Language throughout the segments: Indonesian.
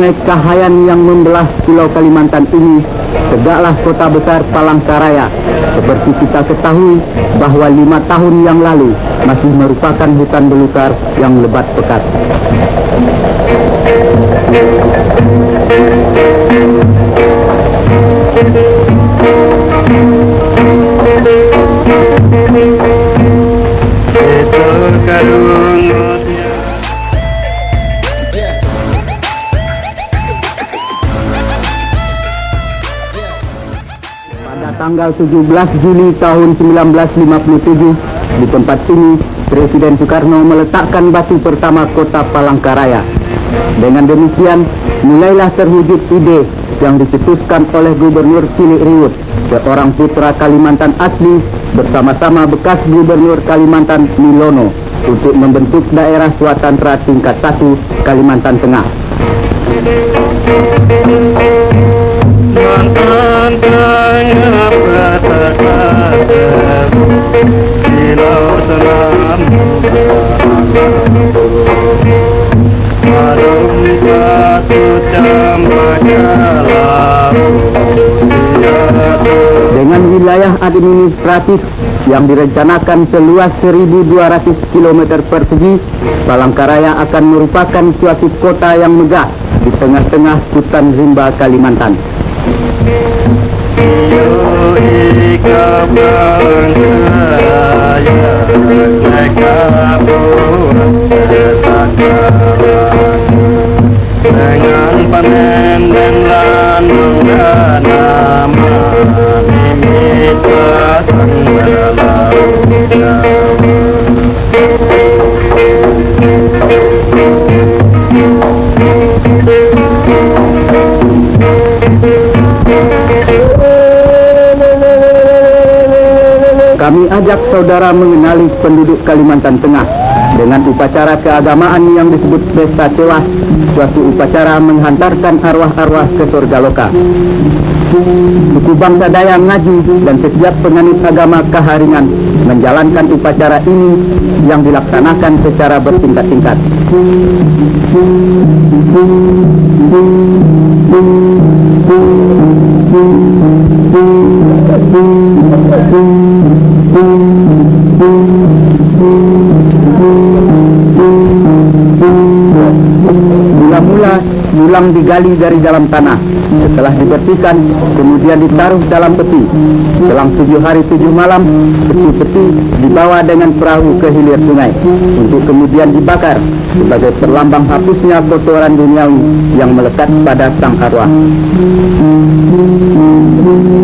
Sungai Kahayan yang membelah Pulau Kalimantan ini, tegaklah kota besar Palangkaraya. Seperti kita ketahui bahwa 5 tahun yang lalu masih merupakan hutan belukar yang lebat pekat. Pada tanggal 17 Juli tahun 1957, di tempat ini Presiden Soekarno meletakkan batu pertama kota Palangkaraya. Dengan demikian, mulailah terwujud ide yang dicetuskan oleh Gubernur Cilik Riwut, seorang putra Kalimantan asli, bersama-sama bekas Gubernur Kalimantan Milono, untuk membentuk daerah Swatantra tingkat 1 Kalimantan Tengah. Dengan wilayah administratif yang direncanakan seluas 1.200 km persegi, Palangkaraya akan merupakan suatu kota yang megah di tengah-tengah hutan rimba Kalimantan. Dengan panen dan lanung dan nama mimit pasang berlalu Jawa. Kami ajak saudara mengenali penduduk Kalimantan Tengah dengan upacara keagamaan yang disebut Pesta Tewas, suatu upacara menghantarkan arwah-arwah ke surga loka. Suku bangsa Dayak Ngaju dan setiap penganut agama Kaharingan menjalankan upacara ini yang dilaksanakan secara bertingkat-tingkat. Mula-mula tulang digali dari dalam tanah. Setelah dibersihkan, kemudian ditaruh dalam peti. Selang 7 hari 7 malam, peti-peti dibawa dengan perahu ke hilir sungai untuk kemudian dibakar sebagai perlambang hapusnya kotoran duniawi yang melekat pada sang arwah.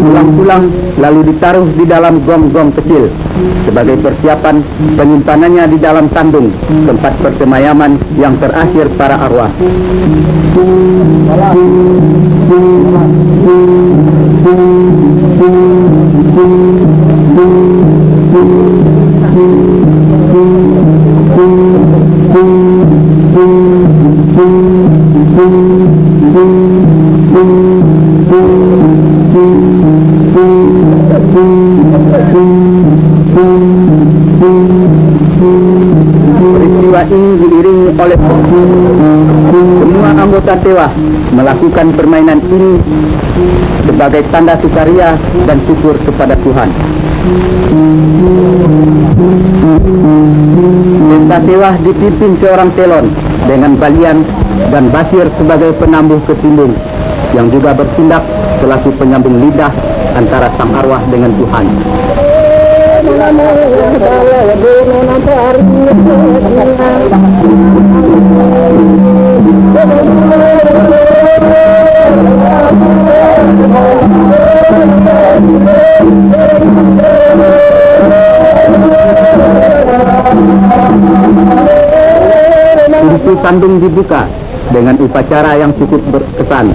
Tulang-tulang lalu ditaruh di dalam gong-gong kecil sebagai persiapan penyimpanannya di dalam tandung, tempat persemayaman yang terakhir para arwah. Peristiwa ini diiringi oleh semua anggota Dewa melakukan permainan ini sebagai tanda sukaria dan syukur kepada Tuhan. Pesta Dewa dipimpin seorang telon dengan balian dan basir sebagai penambuh ketimbung, yang juga bertindak selaku penyambung lidah antara sang arwah dengan Tuhan. Pintu tandung dibuka dengan upacara yang cukup berkesan.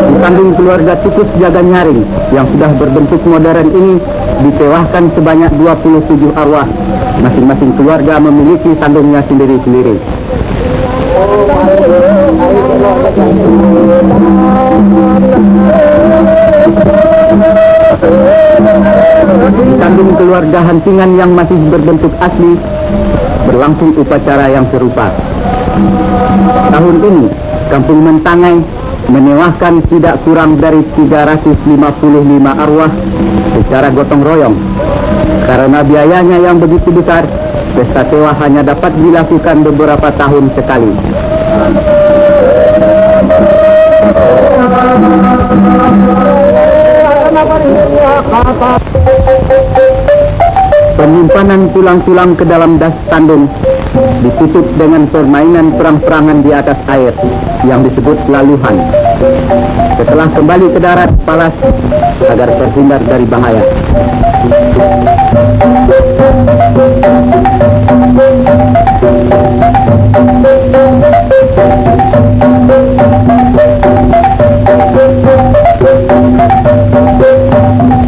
Di tandung keluarga Tukus Jaga Nyaring yang sudah berbentuk modern ini ditewahkan sebanyak 27 arwah. Masing-masing keluarga memiliki tandungnya sendiri-sendiri. Di kandung keluarga Hantingan yang masih berbentuk asli, berlangsung upacara yang serupa. Tahun ini, Kampung Mentangai menewahkan tidak kurang dari 355 arwah secara gotong royong. Karena biayanya yang begitu besar, pesta tewa hanya dapat dilakukan beberapa tahun sekali. Penyimpanan tulang-tulang ke dalam das tandung ditutup dengan permainan perang-perangan di atas air yang disebut laluhan. Setelah kembali ke darat, palas agar terhindar dari bahaya.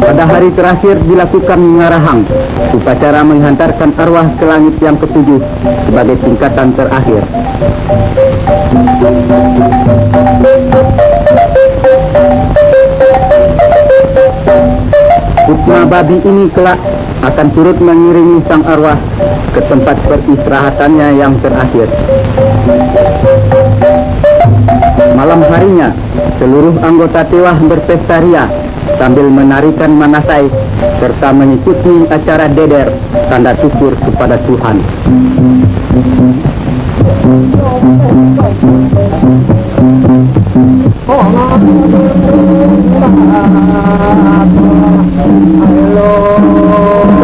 Pada hari terakhir dilakukan ngarahang, upacara menghantarkan arwah ke langit yang ketujuh sebagai tingkatan terakhir. Putna babi ini kelak akan turut mengiringi sang arwah ke tempat peristirahatannya yang terakhir. Malam harinya, seluruh anggota tewa berpesta ria sambil menarikan manasai serta mengikuti acara deder tanda syukur kepada Tuhan.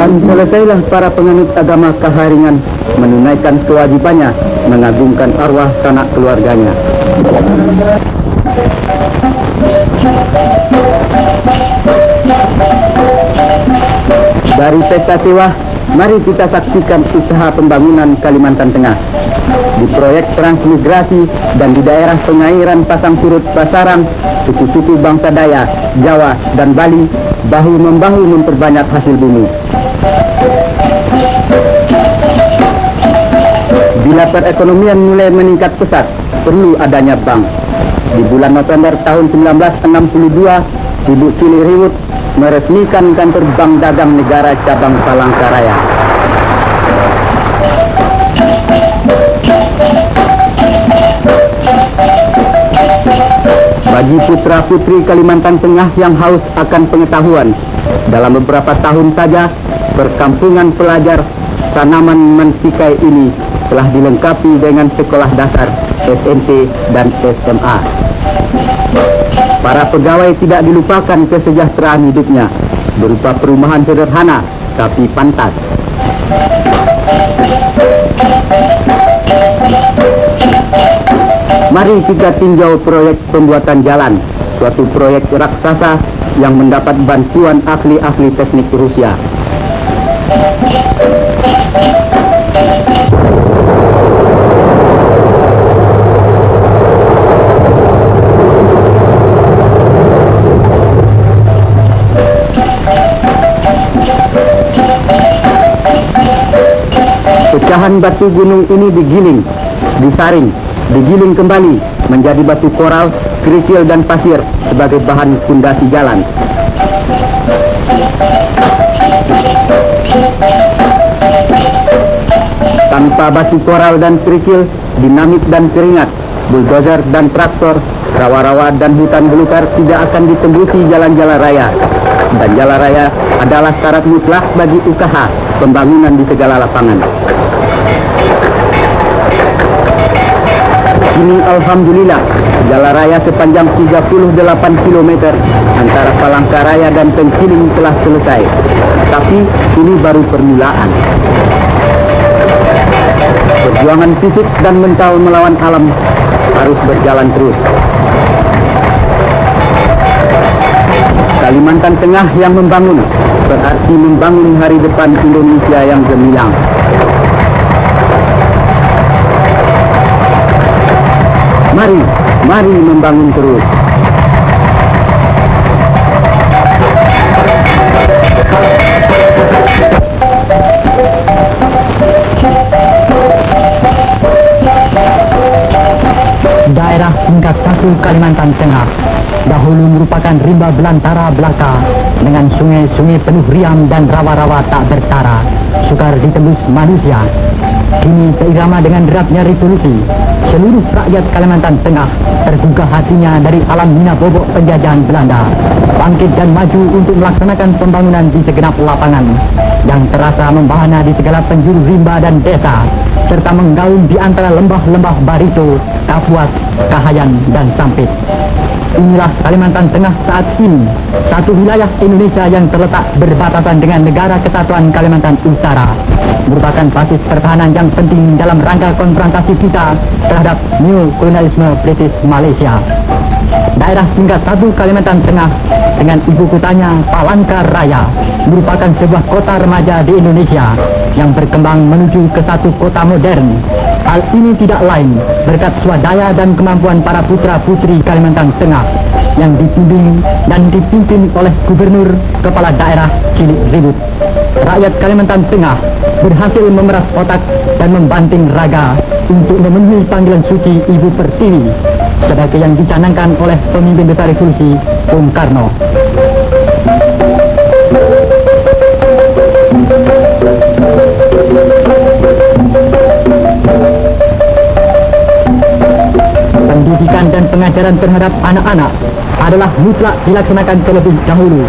Dan selesailah para penganut agama Kaharingan menunaikan kewajibannya mengagungkan arwah sanak keluarganya. Dari pesta tewa, mari kita saksikan usaha pembangunan Kalimantan Tengah. Di proyek transmigrasi dan di daerah pengairan Pasang Surut Pasarang, suku-suku bangsa Dayak, Jawa, dan Bali bahu-membahu memperbanyak hasil bumi. Bila perekonomian mulai meningkat pesat, perlu adanya bank. Di bulan November tahun 1962, Ibu Ciliriwut meresmikan kantor Bank Dagang Negara cabang Palangkaraya. Bagi putra-putri Kalimantan Tengah yang haus akan pengetahuan, dalam beberapa tahun saja, perkampungan pelajar Tanaman Mensikai ini telah dilengkapi dengan sekolah dasar, SMP, dan SMA. Para pegawai tidak dilupakan kesejahteraan hidupnya, berupa perumahan sederhana tapi pantas. Mari kita tinjau proyek pembuatan jalan, suatu proyek raksasa yang mendapat bantuan ahli-ahli teknik Rusia. Pecahan batu gunung ini digiling, disaring, digiling kembali menjadi batu koral, kerikil, dan pasir sebagai bahan fondasi jalan. Tanpa batu koral dan kerikil, dinamit dan keringat, buldozer dan traktor, rawa-rawa dan hutan belukar tidak akan ditembusi jalan-jalan raya. Dan jalan raya adalah syarat mutlak bagi UKH pembangunan di segala lapangan. Kini alhamdulillah, jalan raya sepanjang 38 km antara Palangkaraya dan Tengkiling telah selesai. Tapi ini baru permulaan. Perjuangan fisik dan mental melawan alam harus berjalan terus. Kalimantan Tengah yang membangun berarti membangun hari depan Indonesia yang gemilang. Mari membangun terus. Daerah tingkat 1 Kalimantan Tengah dahulu merupakan rimba belantara belaka dengan sungai-sungai penuh riam dan rawa-rawa tak bertara, sukar ditembus manusia. Kini seirama dengan derapnya revolusi, seluruh rakyat Kalimantan Tengah tergugah hatinya dari alam hina bobok penjajahan Belanda, bangkit dan maju untuk melaksanakan pembangunan di segenap lapangan yang terasa membahana di segala penjuru rimba dan desa, serta menggaung di antara lembah-lembah Barito, Kapuas, Kahayan, dan Sampit. Inilah Kalimantan Tengah saat ini, satu wilayah Indonesia yang terletak berbatasan dengan Negara Kesatuan Kalimantan Utara, merupakan basis pertahanan yang penting dalam rangka konfrontasi kita terhadap neokolonialisme British Malaysia. Daerah tingkat 1 Kalimantan Tengah dengan ibu kotanya Palangkaraya merupakan sebuah kota remaja di Indonesia yang berkembang menuju ke satu kota modern. Hal ini tidak lain berkat swadaya dan kemampuan para putra-putri Kalimantan Tengah yang dibimbing dan dipimpin oleh Gubernur Kepala Daerah Cilik Ribut. Rakyat Kalimantan Tengah berhasil memeras otak dan membanting raga untuk memenuhi panggilan suci Ibu Pertiwi sebagai yang dicanangkan oleh pemimpin besar revolusi Bung Karno. Pendidikan dan pengajaran terhadap anak-anak adalah mutlak dilaksanakan terlebih dahulu,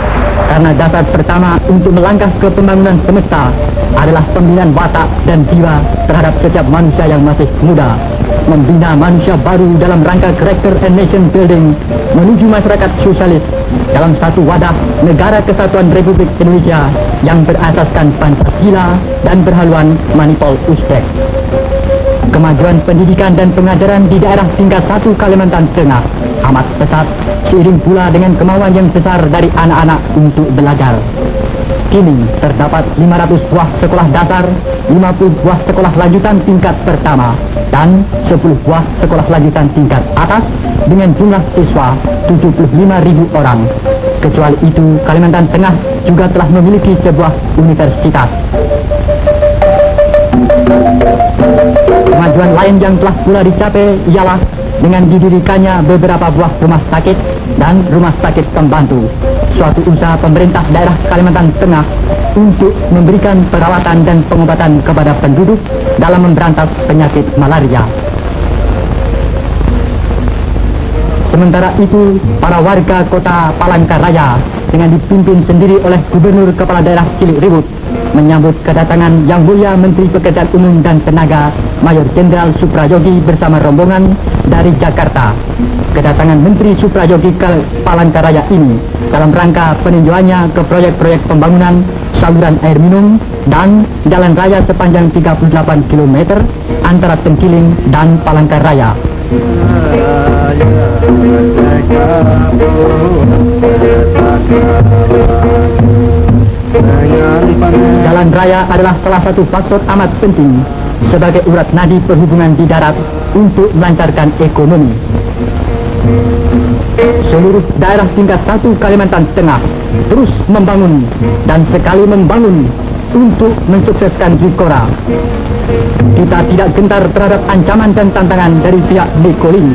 karena dasar pertama untuk melangkah ke pembangunan semesta adalah pembinaan watak dan jiwa terhadap setiap manusia yang masih muda, membina manusia baru dalam rangka character and nation building menuju masyarakat sosialis dalam satu wadah Negara Kesatuan Republik Indonesia yang berasaskan Pancasila dan berhaluan Manipul Uzbek. Kemajuan pendidikan dan pengajaran di daerah tingkat 1 Kalimantan Tengah amat pesat, seiring pula dengan kemauan yang besar dari anak-anak untuk belajar. Kini terdapat 500 buah sekolah dasar, 50 buah sekolah lanjutan tingkat pertama, dan 10 buah sekolah lanjutan tingkat atas dengan jumlah siswa 75.000 orang. Kecuali itu, Kalimantan Tengah juga telah memiliki sebuah universitas. Kemajuan lain yang telah pula dicapai ialah dengan didirikannya beberapa buah rumah sakit dan rumah sakit pembantu, suatu usaha pemerintah daerah Kalimantan Tengah untuk memberikan perawatan dan pengobatan kepada penduduk dalam memberantas penyakit malaria. Sementara itu, para warga kota Palangkaraya dengan dipimpin sendiri oleh Gubernur Kepala Daerah Cilik Ribut menyambut kedatangan Yang Mulia Menteri Pekerjaan Umum dan Tenaga Mayor Jenderal Suprayogi bersama rombongan dari Jakarta. Kedatangan Menteri Suprayogi ke Palangkaraya ini dalam rangka peninjauannya ke proyek-proyek pembangunan saluran air minum dan jalan raya sepanjang 38 km antara Tengkiling dan Palangkaraya. Jalan raya adalah salah satu faktor amat penting sebagai urat nadi perhubungan di darat untuk melancarkan ekonomi. Seluruh daerah tingkat 1 Kalimantan Tengah terus membangun dan sekali membangun untuk mensukseskan Zikora. Kita tidak gentar terhadap ancaman dan tantangan dari pihak Nikoli.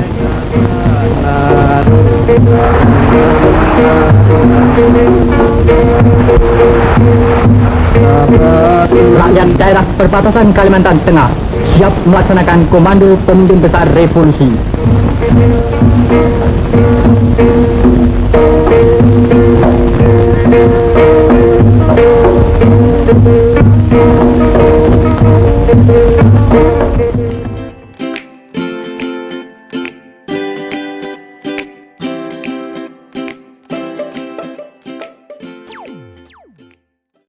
Rakyat daerah perbatasan Kalimantan Tengah siap melaksanakan komando pemimpin besar revolusi.